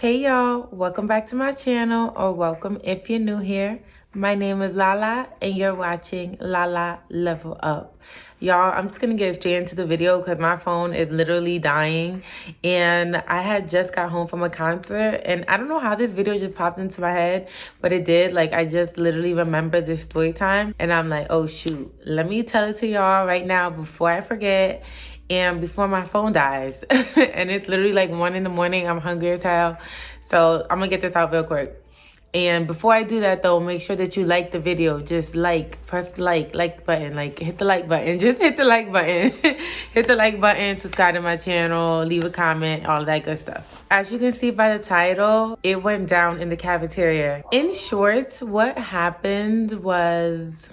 Hey y'all, welcome back to my channel, or welcome if you're new here. My name is Lala and you're watching Lala Level Up. Y'all, I'm just gonna get straight into the video because my phone is literally dying and I had just got home from a concert and I don't know how this video just popped into my head, but it did. Like, I just literally remembered this story time and I'm like, oh shoot, let me tell it to y'all right now before I forget and before my phone dies. And it's literally like 1 in the morning. I'm hungry as hell. So I'm gonna get this out real quick. And before I do that though, make sure that you like the video. Just press the like button, hit the like button. Just hit the like button. Hit the like button, subscribe to my channel, leave a comment, all that good stuff. As you can see by the title, it went down in the cafeteria. In short, what happened was,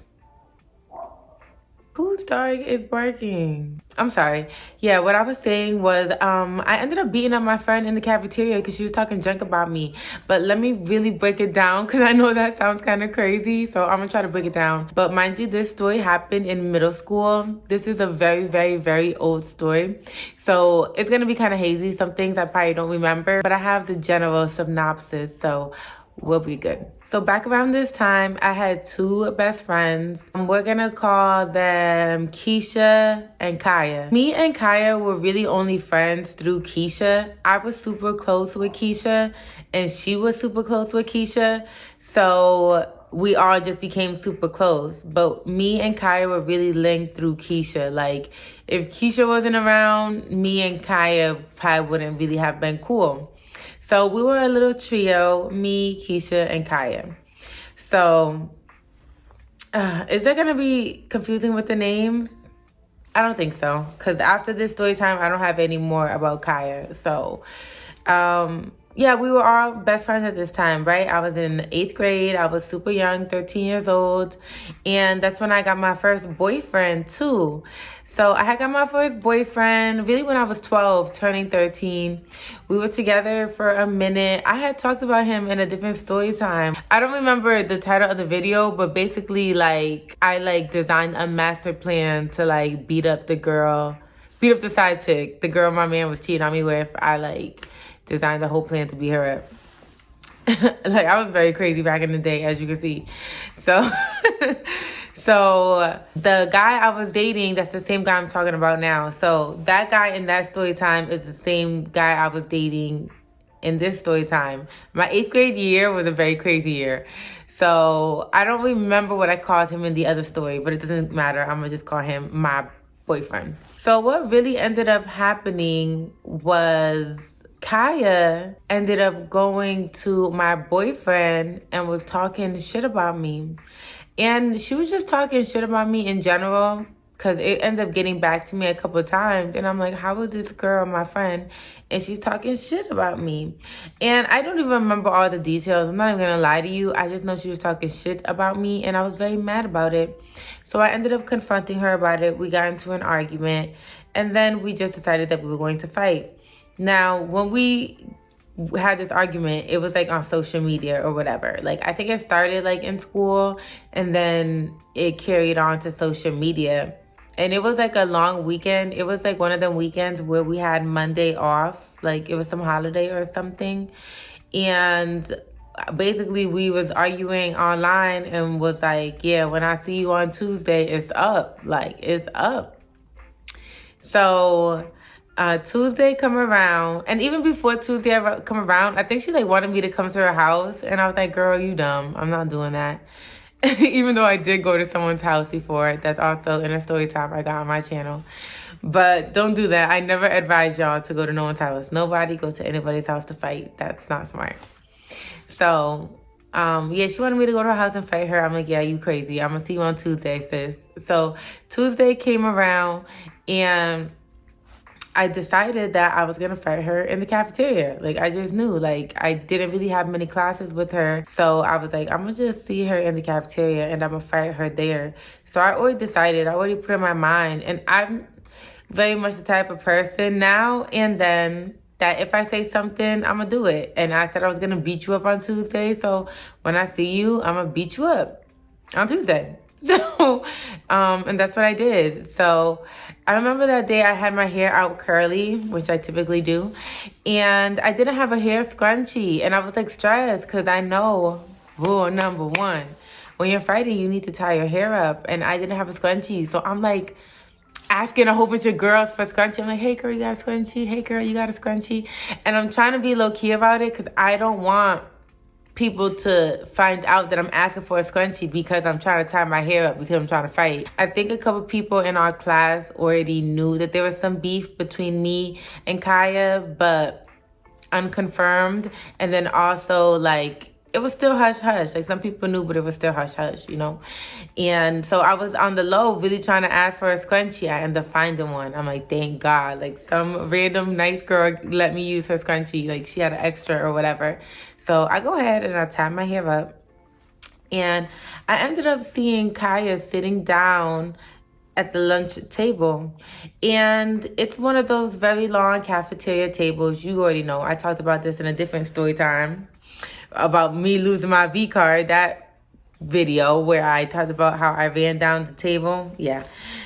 whose dog is barking? I'm sorry. Yeah, what I was saying was I ended up beating up my friend in the cafeteria because she was talking junk about me. But let me really break it down because I know that sounds kind of crazy. So I'm going to try to break it down. But mind you, this story happened in middle school. This is a very, very, very old story. So it's going to be kind of hazy. Some things I probably don't remember. But I have the general synopsis. So we'll be good. So back around this time, I had two best friends. We're gonna call them Keisha and Kaya. Me and Kaya were really only friends through Keisha. I was super close with Keisha and she was super close with Keisha. So we all just became super close. But me and Kaya were really linked through Keisha. Like, if Keisha wasn't around, me and Kaya probably wouldn't really have been cool. So we were a little trio, me, Keisha, and Kaya. So is that going to be confusing with the names? I don't think so. Because after this story time, I don't have any more about Kaya. So yeah, we were all best friends at this time, right? I was in 8th grade. I was super young, 13 years old. And that's when I got my first boyfriend too. So I had got my first boyfriend really when I was 12, turning 13. We were together for a minute. I had talked about him in a different story time. I don't remember the title of the video, but basically I designed a master plan to beat up the side chick, the girl my man was cheating on me with. I designed the whole plan to beat her up. I was very crazy back in the day, as you can see. So so the guy I was dating, that's the same guy I'm talking about now. So that guy in that story time is the same guy I was dating in this story time. My 8th grade year was a very crazy year. So I don't remember what I called him in the other story, but it doesn't matter. I'm gonna just call him my boyfriend. So what really ended up happening was Kaya ended up going to my boyfriend and was talking shit about me. And she was just talking shit about me in general because it ended up getting back to me a couple of times. And I'm like, how is this girl my friend? And she's talking shit about me. And I don't even remember all the details. I'm not even going to lie to you. I just know she was talking shit about me and I was very mad about it. So I ended up confronting her about it. We got into an argument and then we just decided that we were going to fight. Now, when we had this argument, it was on social media or whatever. I think it started in school and then it carried on to social media. And it was a long weekend. It was one of them weekends where we had Monday off. It was some holiday or something. And basically we was arguing online and was yeah, when I see you on Tuesday, it's up. It's up. So Tuesday come around, and even before Tuesday come around, I think she wanted me to come to her house, and I was like, girl, you dumb. I'm not doing that. Even though I did go to someone's house before. That's also in a story time I got on my channel. But don't do that. I never advise y'all to go to no one's house. Nobody go to anybody's house to fight. That's not smart. So yeah, she wanted me to go to her house and fight her. I'm like, yeah, you crazy. I'm gonna see you on Tuesday, sis. So Tuesday came around and I decided that I was going to fight her in the cafeteria. I just knew. I didn't really have many classes with her. So I was like, I'm going to just see her in the cafeteria and I'm going to fight her there. So I already decided. I already put in my mind. And I'm very much the type of person now and then that if I say something, I'm going to do it. And I said I was going to beat you up on Tuesday. So when I see you, I'm going to beat you up on Tuesday. So, and that's what I did. So I remember that day I had my hair out curly, which I typically do. And I didn't have a hair scrunchie. And I was like stressed because I know rule number one, when you're fighting, you need to tie your hair up. And I didn't have a scrunchie. So I'm like asking a whole bunch of girls for scrunchie. I'm like, hey girl, you got a scrunchie? Hey girl, you got a scrunchie? And I'm trying to be low key about it because I don't want people to find out that I'm asking for a scrunchie because I'm trying to tie my hair up because I'm trying to fight. I think a couple people in our class already knew that there was some beef between me and Kaya, but unconfirmed. And then also, like, it was still hush hush. Like, some people knew, but it was still hush hush, you know? And so I was on the low really trying to ask for a scrunchie. I ended up finding one. I'm like, thank God. Like, some random nice girl let me use her scrunchie. Like, she had an extra or whatever. So I go ahead and I tie my hair up. And I ended up seeing Kaya sitting down at the lunch table. And it's one of those very long cafeteria tables. You already know. I talked about this in a different story time about me losing my V card. That video where I talked about how I ran down the table. Yeah.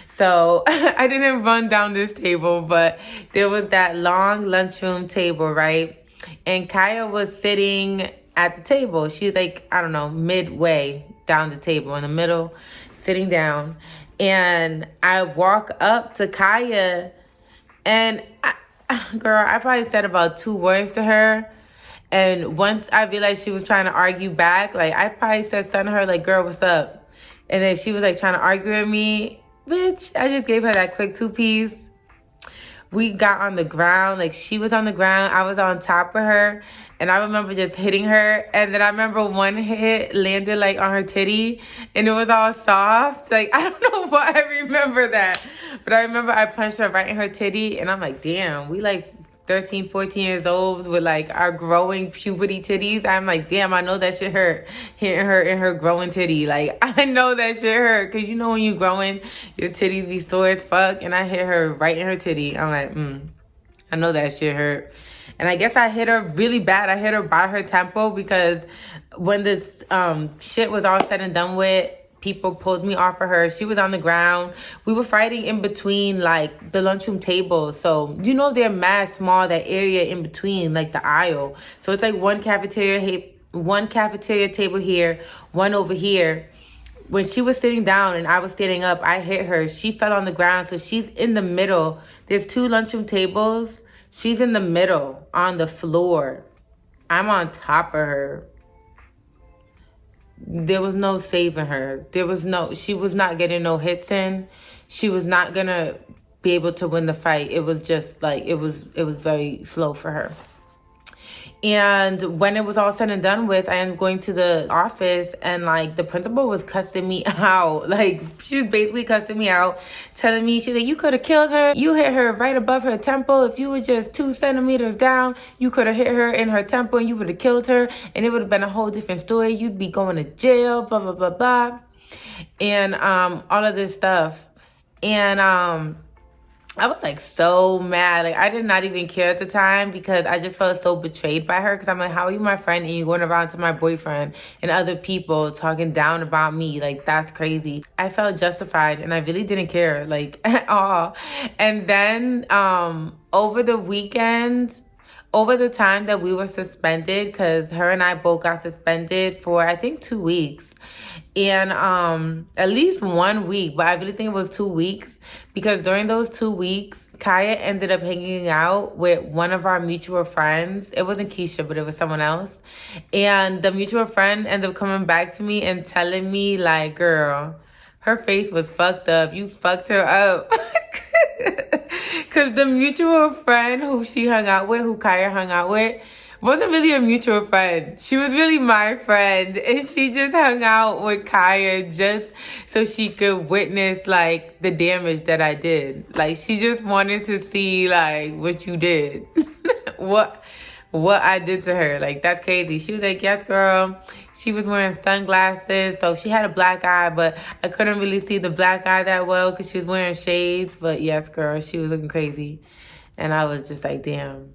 So I didn't run down this table, but there was that long lunchroom table, right? And Kaya was sitting at the table. She's like, I don't know, midway down the table, in the middle, sitting down. And I walk up to Kaya, and girl, I probably said about 2 words to her. And once I realized she was trying to argue back, like, I probably said something to her, like, girl, what's up? And then she was, like, trying to argue with me. Bitch, I just gave her that quick 2-piece. We got on the ground. Like, she was on the ground. I was on top of her. And I remember just hitting her. And then I remember one hit landed, like, on her titty. And it was all soft. Like, I don't know why I remember that. But I remember I punched her right in her titty. And I'm like, damn, we, like, 13, 14 years old with like our growing puberty titties. I'm like, damn, I know that shit hurt. Hitting her in her growing titty. Like, I know that shit hurt. Cause you know when you growing, your titties be sore as fuck. And I hit her right in her titty. I'm like, I know that shit hurt. And I guess I hit her really bad. I hit her by her temple because when this shit was all said and done with, people pulled me off of her. She was on the ground. We were fighting in between, like, the lunchroom tables. So, you know, they're mad small, that area in between, like, the aisle. So it's like one cafeteria table here, one over here. When she was sitting down and I was standing up, I hit her. She fell on the ground. So she's in the middle. There's 2 lunchroom tables. She's in the middle on the floor. I'm on top of her. There was no saving her. She was not getting no hits in. She was not gonna be able to win the fight. It was just like, it was very slow for her. And when it was all said and done with, I ended up going to the office and like the principal was cussing me out. Like she was basically cussing me out, telling me, she's like, you could have killed her. You hit her right above her temple. If you were just 2 centimeters down, you could have hit her in her temple and you would have killed her. And it would have been a whole different story. You'd be going to jail, blah, blah, blah, blah. And all of this stuff. And I was like so mad. Like I did not even care at the time because I just felt so betrayed by her. Because I'm like, how are you my friend and you going around to my boyfriend and other people talking down about me? Like that's crazy. I felt justified and I really didn't care like at all. And then over the weekend, over the time that we were suspended, because her and I both got suspended for I think 2 weeks. And at least 1 week, but I really think it was 2 weeks because during those 2 weeks, Kaya ended up hanging out with one of our mutual friends. It wasn't Keisha, but it was someone else. And the mutual friend ended up coming back to me and telling me like, girl, her face was fucked up. You fucked her up. Because the mutual friend who she hung out with, who Kaya hung out with, wasn't really a mutual friend. She was really my friend. And she just hung out with Kaya just so she could witness, like, the damage that I did. Like, she just wanted to see, like, what you did. what I did to her. Like, that's crazy. She was like, yes, girl. She was wearing sunglasses. So she had a black eye, but I couldn't really see the black eye that well because she was wearing shades. But yes, girl, she was looking crazy. And I was just like, damn.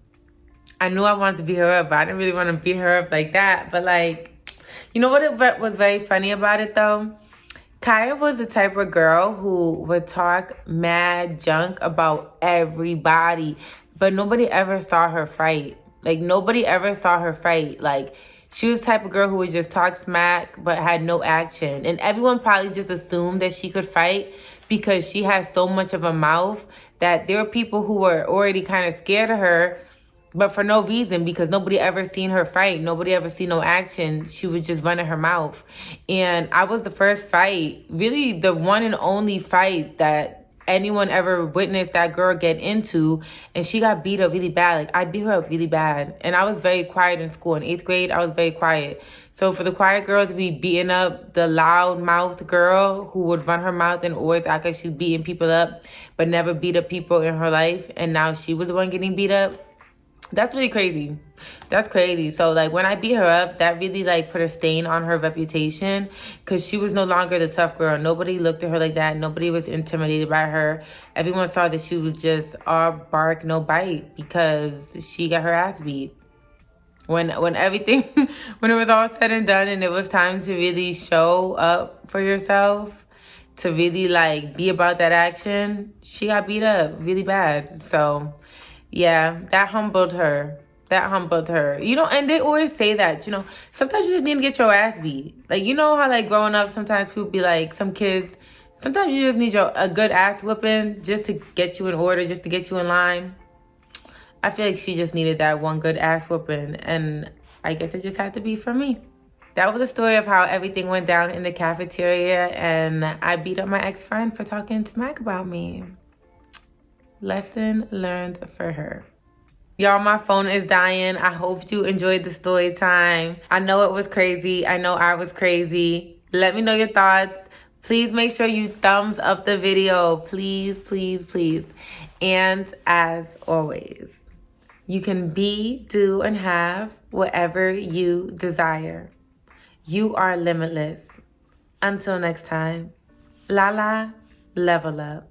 I knew I wanted to beat her up, but I didn't really want to beat her up like that. But, like, you know what was very funny about it, though? Kaya was the type of girl who would talk mad junk about everybody, but nobody ever saw her fight. Like, nobody ever saw her fight. Like, she was the type of girl who would just talk smack but had no action. And everyone probably just assumed that she could fight because she has so much of a mouth that there were people who were already kind of scared of her, but for no reason, because nobody ever seen her fight. Nobody ever seen no action. She was just running her mouth. And I was the first fight, really the one and only fight that anyone ever witnessed that girl get into. And she got beat up really bad. Like, I beat her up really bad. And I was very quiet in school. In 8th grade, I was very quiet. So for the quiet girl to be beating up the loud-mouthed girl who would run her mouth and always act like she's beating people up, but never beat up people in her life, and now she was the one getting beat up, that's really crazy. That's crazy. So, like, when I beat her up, that really, like, put a stain on her reputation because she was no longer the tough girl. Nobody looked at her like that. Nobody was intimidated by her. Everyone saw that she was just all bark, no bite because she got her ass beat. When everything, when it was all said and done and it was time to really show up for yourself, to really, like, be about that action, she got beat up really bad. So, yeah, that humbled her. That humbled her. You know, and they always say that, you know, sometimes you just need to get your ass beat. Like, you know how, like, growing up, sometimes people be like, some kids, sometimes you just need a good ass whooping just to get you in order, just to get you in line. I feel like she just needed that one good ass whooping, and I guess it just had to be for me. That was the story of how everything went down in the cafeteria, and I beat up my ex-friend for talking smack about me. Lesson learned for her. Y'all, my phone is dying. I hope you enjoyed the story time. I know it was crazy. I know I was crazy. Let me know your thoughts. Please make sure you thumbs up the video. Please, please, please. And as always, you can be, do, and have whatever you desire. You are limitless. Until next time, LALA, level up.